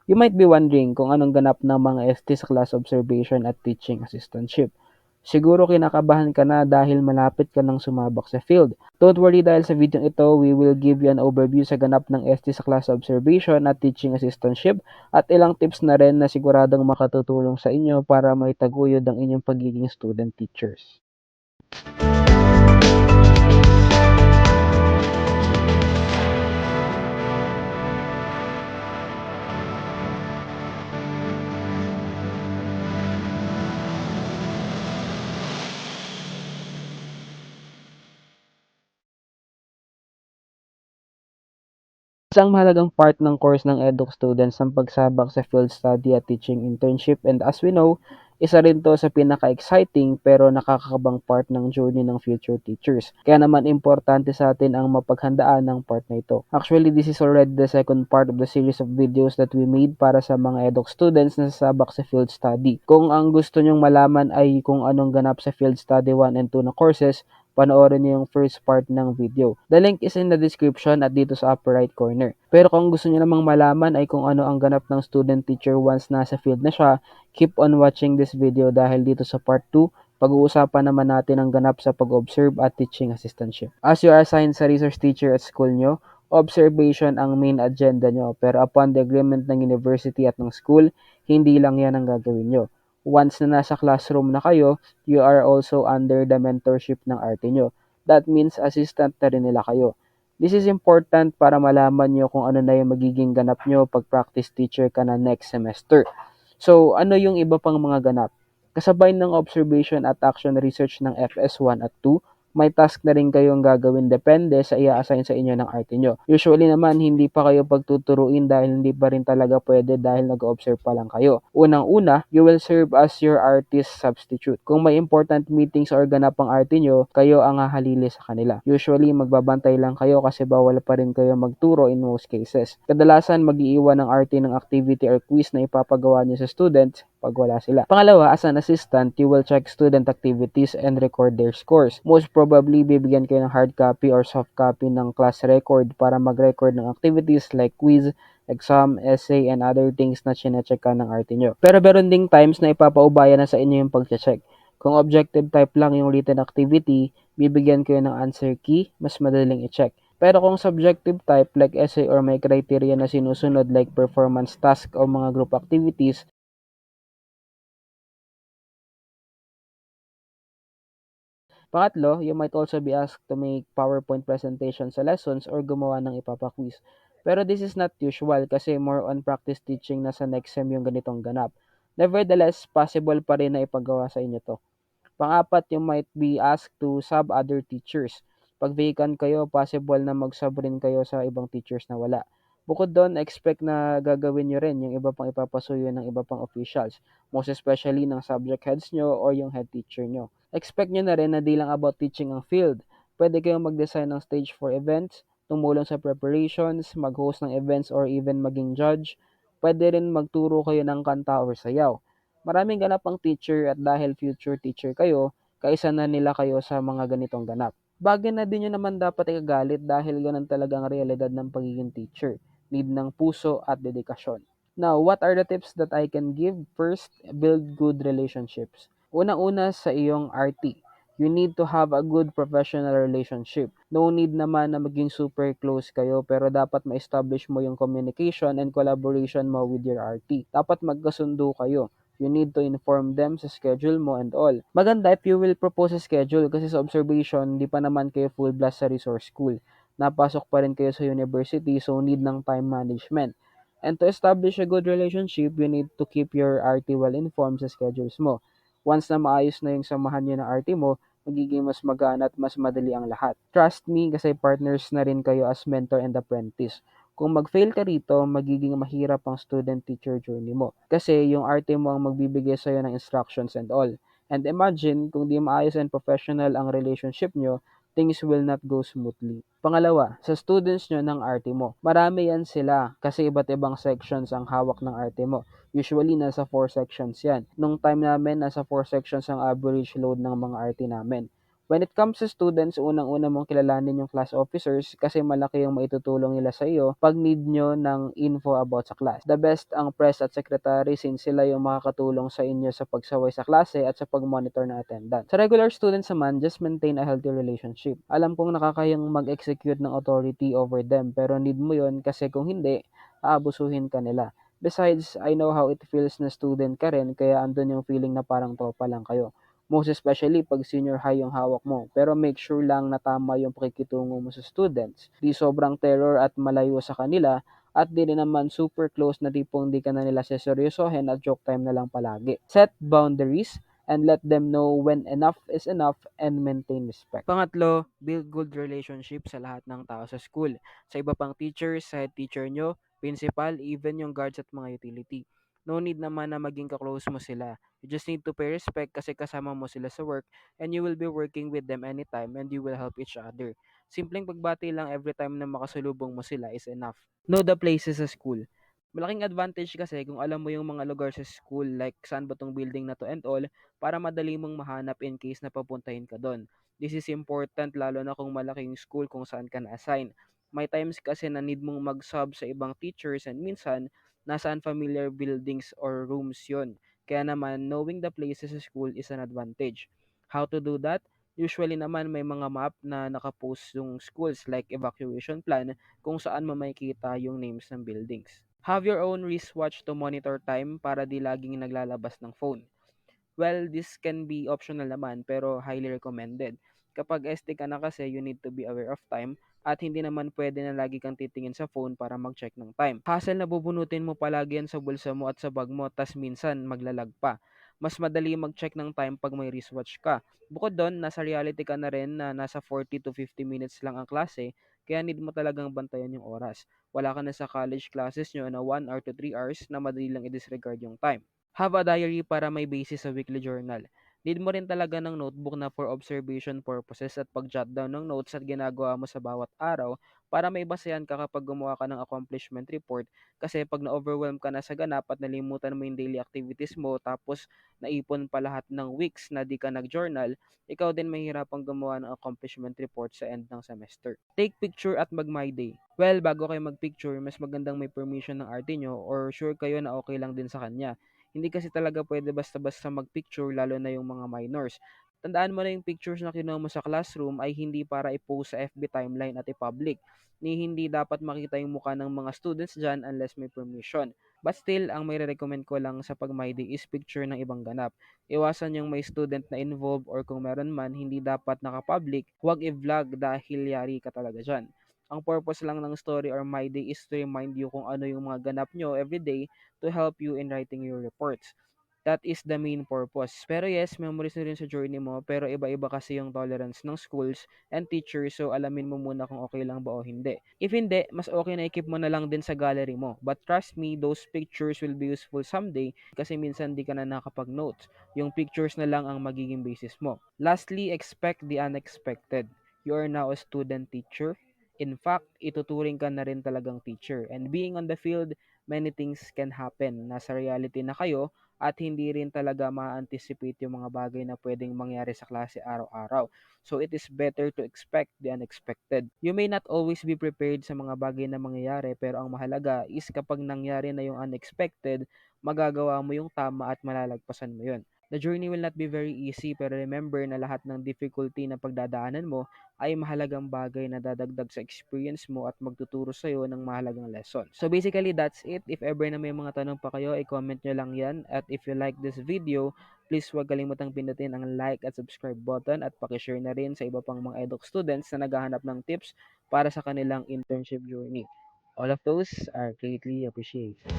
You might be wondering kung anong ganap ng mga ST sa class observation at teaching assistantship. Siguro kinakabahan ka na dahil malapit ka nang sumabak sa field. Don't worry, dahil sa video ito, we will give you an overview sa ganap ng ST sa class observation at teaching assistantship at ilang tips na rin na siguradong makatutulong sa inyo para maitaguyod ang inyong pagiging student teachers. Isang mahalagang part ng course ng eduk students ang pagsabak sa field study at teaching internship, and as we know, isa rin to sa pinaka-exciting pero nakakakabang part ng journey ng future teachers. Kaya naman importante sa atin ang mapaghandaan ng part na ito. Actually, this is already the second part of the series of videos that we made para sa mga eduk students na sasabak sa field study. Kung ang gusto nyong malaman ay kung anong ganap sa field study 1 and 2 na courses, panoorin niyo yung first part ng video. The link is in the description at dito sa upper right corner. Pero kung gusto niyo namang malaman ay kung ano ang ganap ng student teacher once nasa field na siya, keep on watching this video dahil dito sa part 2, pag-uusapan naman natin ang ganap sa pag-observe at teaching assistantship. As you are assigned sa resource teacher at school nyo, observation ang main agenda nyo, pero upon the agreement ng university at ng school, hindi lang yan ang gagawin nyo. Once na nasa classroom na kayo, you are also under the mentorship ng RT nyo. That means assistant na rin nila kayo. This is important para malaman nyo kung ano na yung magiging ganap nyo pag practice teacher ka na next semester. So, ano yung iba pang mga ganap? Kasabay ng observation at action research ng FS1 at 2, may task na rin kayong gagawin depende sa i-assign sa inyo ng RT nyo. Usually naman, hindi pa kayo pagtuturuin dahil hindi pa rin talaga pwede dahil nag-observe pa lang kayo. Unang-una, you will serve as your artist substitute. Kung may important meetings or ganap ang RT nyo, kayo ang hahalili sa kanila. Usually, magbabantay lang kayo kasi bawal pa rin kayo magturo in most cases. Kadalasan, mag-iiwan ng RT ng activity or quiz na ipapagawa nyo sa students pag wala sila. Pangalawa, as an assistant, you will check student activities and record their scores. Most probably, bibigyan kayo ng hard copy or soft copy ng class record para mag-record ng activities like quiz, exam, essay, and other things na chinecheck ng RT nyo. Pero meron ding times na ipapaubaya na sa inyo yung pag-check. Kung objective type lang yung written activity, bibigyan kayo ng answer key, mas madaling i-check. Pero kung subjective type like essay or may criteria na sinusunod like performance task o mga group activities, pangatlo, you might also be asked to make PowerPoint presentation sa lessons or gumawa ng ipapa-quiz. Pero this is not usual kasi more on practice teaching na sa next sem yung ganitong ganap. Nevertheless, possible pa rin na ipagawa sa inyo to. Pang-apat, you might be asked to sub other teachers. Pag vacant kayo, possible na mag-sub rin kayo sa ibang teachers na wala. Bukod doon, expect na gagawin nyo rin yung iba pang ipapasuyo ng iba pang officials, most especially ng subject heads nyo or yung head teacher nyo. Expect nyo na rin na di lang about teaching ang field. Pwede kayong mag-design ng stage for events, tumulong sa preparations, mag-host ng events or even maging judge. Pwede rin magturo kayo ng kanta or sayaw. Maraming ganap ang teacher at dahil future teacher kayo, kaisa na nila kayo sa mga ganitong ganap. Bagay na din nyo naman dapat ikagalit dahil ganun talaga ang realidad ng pagiging teacher. Need ng puso at dedikasyon. Now, what are the tips that I can give? First, build good relationships. Una-una sa iyong RT. You need to have a good professional relationship. No need naman na maging super close kayo pero dapat ma-establish mo yung communication and collaboration mo with your RT. Dapat magkasundo kayo. You need to inform them sa schedule mo and all. Maganda if you will propose a schedule kasi sa observation, di pa naman kayo full blast sa resource school. Napasok pa rin kayo sa university so need ng time management. And to establish a good relationship, you need to keep your RT well informed sa schedules mo. Once na maayos na yung samahan nyo ng RT mo, magiging mas magaan at mas madali ang lahat. Trust me kasi partners na rin kayo as mentor and apprentice. Kung mag-fail ka rito, magiging mahirap ang student-teacher journey mo. Kasi yung RT mo ang magbibigay sa'yo ng instructions and all. And imagine, kung di maayos and professional ang relationship nyo, things will not go smoothly. Pangalawa, sa students nyo ng RT mo. Marami yan sila kasi iba't ibang sections ang hawak ng RT mo. Usually, nasa 4 sections yan. Nung time namin, nasa 4 sections ang average load ng mga RT namin. When it comes to students, unang-una mong kilalanin yung class officers kasi malaki yung maitutulong nila sa iyo pag need nyo ng info about sa class. The best ang press at secretary since sila yung makakatulong sa inyo sa pagsaway sa klase at sa pag-monitor ng attendance. Sa regular students naman, just maintain a healthy relationship. Alam kong nakakayang mag-execute ng authority over them pero need mo yun kasi kung hindi, aabusuhin ka nila. Besides, I know how it feels na student ka rin kaya andun yung feeling na parang tropa lang kayo. Most especially pag senior high yung hawak mo. Pero make sure lang na tama yung pakikitungo mo sa students. Di sobrang terror at malayo sa kanila at di rin naman super close na tipong di ka na nila seseryosohin at joke time na lang palagi. Set boundaries and let them know when enough is enough and maintain respect. Pangatlo, build good relationship sa lahat ng tao sa school. Sa iba pang teachers, sa head teacher nyo, principal, even yung guards at mga utility. No need naman na maging ka-close mo sila. You just need to pay respect kasi kasama mo sila sa work and you will be working with them anytime and you will help each other. Simpleng pagbati lang every time na makasalubong mo sila is enough. Know the places sa school. Malaking advantage kasi kung alam mo yung mga lugar sa school like saan ba tong building na to and all para madali mong mahanap in case na papuntahin ka doon. This is important lalo na kung malaking school kung saan ka na-assign. May times kasi na need mong mag-sub sa ibang teachers and minsan nasa unfamiliar buildings or rooms yon. Kaya naman, knowing the places sa school is an advantage. How to do that? Usually naman may mga map na nakapost yung schools like evacuation plan kung saan mo makikita yung names ng buildings. Have your own wristwatch to monitor time para di laging naglalabas ng phone. Well, this can be optional naman pero highly recommended. Kapag ST ka na kasi, you need to be aware of time at hindi naman pwede na lagi kang titingin sa phone para mag-check ng time. Hassle na bubunutin mo palagi yan sa bulsa mo at sa bag mo tas minsan maglalag pa. Mas madali mag-check ng time pag may wristwatch ka. Bukod doon, nasa reality ka na rin na nasa 40 to 50 minutes lang ang klase kaya need mo talagang bantayan yung oras. Wala ka na sa college classes nyo na 1 hour to 3 hours na madali lang i-disregard yung time. Have a diary para may basis sa weekly journal. Need mo rin talaga ng notebook na for observation purposes at pag-jot down ng notes at ginagawa mo sa bawat araw para may basehan ka kapag gumawa ka ng accomplishment report kasi pag na-overwhelm ka na sa ganap at nalimutan mo yung daily activities mo tapos naipon pa lahat ng weeks na di ka nag-journal, ikaw din mahihirapang gumawa ng accomplishment report sa end ng semester. Take picture at mag-my day. Well, bago kayo mag-picture, mas magandang may permission ng arte nyo or sure kayo na okay lang din sa kanya. Hindi kasi talaga pwede basta-basta mag-picture lalo na yung mga minors. Tandaan mo na yung pictures na kinuha mo sa classroom ay hindi para i-post sa FB timeline at i-public. Ni hindi dapat makita yung mukha ng mga students dyan unless may permission. But still, ang may recommend ko lang sa pag-MyDay is picture ng ibang ganap. Iwasan yung may student na involved or kung meron man, hindi dapat naka-public, huwag i-vlog dahil yari ka talaga dyan. Ang purpose lang ng story or MyDay is to remind you kung ano yung mga ganap nyo everyday to help you in writing your reports. That is the main purpose. Pero yes, memories na rin sa journey mo, pero iba-iba kasi yung tolerance ng schools and teachers, so alamin mo muna kung okay lang ba o hindi. If hindi, mas okay na i-keep mo na lang din sa gallery mo. But trust me, those pictures will be useful someday kasi minsan di ka na nakapag-notes. Yung pictures na lang ang magiging basis mo. Lastly, expect the unexpected. You are now a student teacher. In fact, ituturing ka na rin talagang teacher. And being on the field, many things can happen. Nasa reality na kayo at hindi rin talaga ma-anticipate yung mga bagay na pwedeng mangyari sa klase araw-araw. So it is better to expect the unexpected. You may not always be prepared sa mga bagay na mangyayari pero ang mahalaga is kapag nangyari na yung unexpected, magagawa mo yung tama at malalagpasan mo yun. The journey will not be very easy pero remember na lahat ng difficulty na pagdadaanan mo ay mahalagang bagay na dadagdag sa experience mo at magtuturo sa iyo ng mahalagang lesson. So basically, that's it. If ever na may mga tanong pa kayo, i-comment nyo lang yan. At if you like this video, please huwag kalimutang pindutin ang like at subscribe button at pakishare na rin sa iba pang mga eduk students na naghahanap ng tips para sa kanilang internship journey. All of those are greatly appreciated.